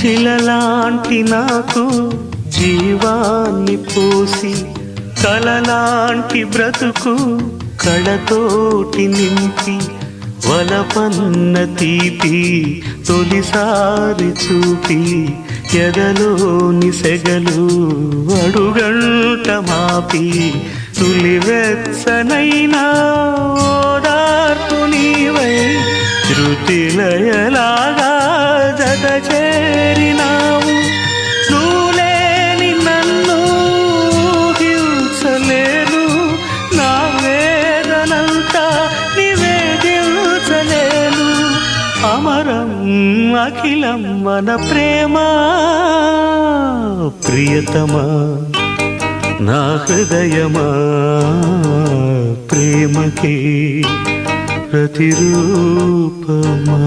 శిలలాంటి నాకు జీవాన్ని పోసి కలలాంటి బ్రతుకు కళతోటి నింపి వలపన్న తీపి తొలిసారి చూపి ఎదలోని సెగలు అడుగంట మాపి తులివెచ్చనైనా ఓదార్పు నీవై శృతిలయలాగా జత చేరినావు నువ్వులేని నన్ను హింసలేను నా వేదనంతా నివేదించలేను అమరం అఖిలం మన ప్రేమ ప్రియతమా నా హృదయమా ప్రేమకి ప్రతిరూపమా